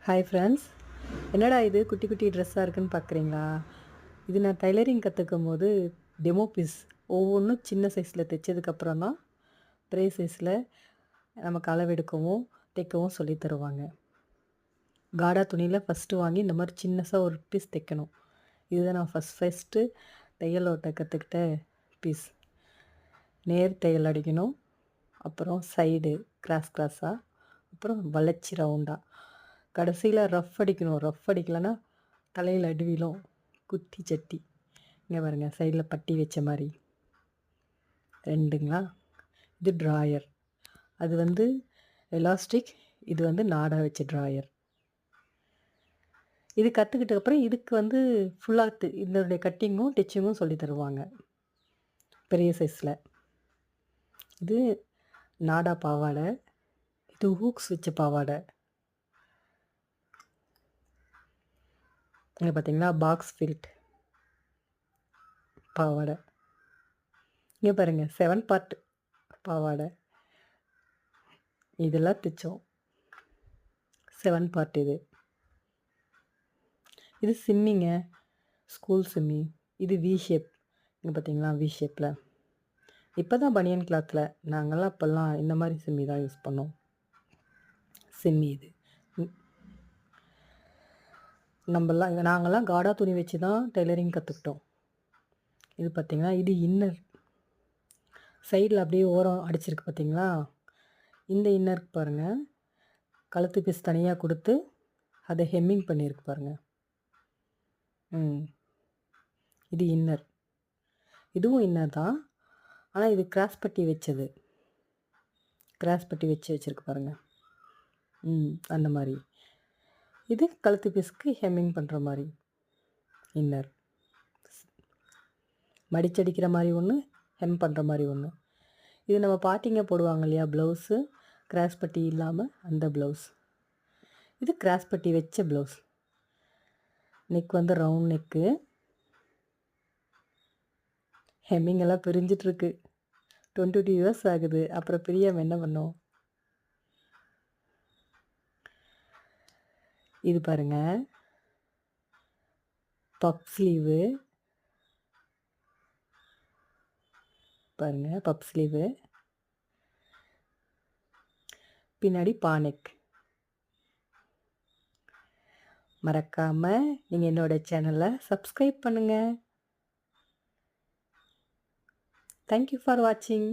Hi friends. என்னடா இது குட்டி குட்டி ட்ரெஸ்ஸாக இருக்குன்னு பார்க்குறீங்களா? இது நான் டைலரிங் கற்றுக்கும்போது டெமோ பீஸ் ஒவ்வொன்றும் சின்ன சைஸில் தைச்சதுக்கப்புறம் தான் பெரிய சைஸில் நமக்கு அளவெடுக்கவும் தைக்கவும் சொல்லி தருவாங்க. காடா துணியில் ஃபஸ்ட்டு வாங்கி இந்த மாதிரி சின்னசாக ஒரு பீஸ் தைக்கணும். இதுதான் நான் ஃபஸ்ட்டு தையல் ஓட்ட கற்றுக்கிட்ட பீஸ். நேர் தையல் அடிக்கணும், அப்புறம் சைடு கிராஸாக, அப்புறம் வளைச்சி ரவுண்டாக, கடைசியில் ரஃப் அடிக்கணும். ரஃப் அடிக்கலைன்னா தலையில் அடி விழும். குத்தி சட்டி இங்கே பாருங்கள், சைடில் பட்டி வச்ச மாதிரி ரெண்டுங்களா. இது ட்ராயர், அது வந்து எலாஸ்டிக், இது வந்து நாடா வச்ச ட்ராயர். இது கற்றுக்கிட்டதுக்கப்புறம் இதுக்கு வந்து ஃபுல்லாக இதனுடைய கட்டிங்கும் டிச்சிங்கும் சொல்லி தருவாங்க பெரிய சைஸில். இது நாடா பாவாடை, இது ஹூக்ஸ் வச்ச பாவாடை. இங்கே பார்த்தீங்களா பாக்ஸ் ஃபில்ட் பாவாடை. இங்கே பாருங்கள் 7 பார்ட் பாவாடை. இதெல்லாம் தைச்சோம் 7 பார்ட். இது சிம்மிங்க, ஸ்கூல் சிம்மி. இது வி ஷேப். இங்கே பார்த்தீங்களா வி ஷேப்பில். இப்போ தான் பனியன் கிளாத்தில், நாங்கள்லாம் அப்போல்லாம் இந்த மாதிரி சிம்மி தான் யூஸ் பண்ணோம். சிம்மி இது நாங்கள்லாம் காடா துணி வச்சு தான் டெய்லரிங் கற்றுக்கிட்டோம். இது பார்த்திங்கன்னா இது இன்னர். சைடில் அப்படியே ஓரம் அடிச்சிருக்கு பார்த்தீங்களா, இந்த இன்னருக்கு பாருங்கள். கழுத்து பீஸ் தனியாக கொடுத்து அதை ஹெம்மிங் பண்ணியிருக்கு பாருங்கள். இது இன்னர். இதுவும் இன்னர் தான், ஆனால் இது கிராஸ் பட்டி வச்சது. கிராஸ் பட்டி வச்சுருக்கு பாருங்கள். அந்த மாதிரி. இது கழுத்து பீஸ்க்கு ஹெம்மிங் பண்ணுற மாதிரி இன்னர். மடிச்சடிக்கிற மாதிரி ஒன்று, ஹெம் பண்ணுற மாதிரி ஒன்று. இது நம்ம பாட்டிங்க போடுவாங்க இல்லையா ப்ளவுஸு, கிராஸ் பட்டி இல்லாமல் அந்த ப்ளவுஸ். இது கிராஸ் பட்டி வச்ச ப்ளவுஸ். நெக் வந்து ரவுண்ட் நெக்கு. ஹெம்மிங் எல்லாம் பிரிஞ்சிட்ருக்கு. 22 இயர்ஸ் ஆகுது. அப்புறம் பிரியாமல் என்ன பண்ணோம்? இது பாருங்கள், பப் ஸ்லீவு பாருங்கள், பப் ஸ்லீவு. பின்னாடி பானெக். மறக்காமல் நீங்கள் என்னோடய சேனலை சப்ஸ்கிரைப் பண்ணுங்கள். தேங்க்யூ ஃபார் வாட்சிங்.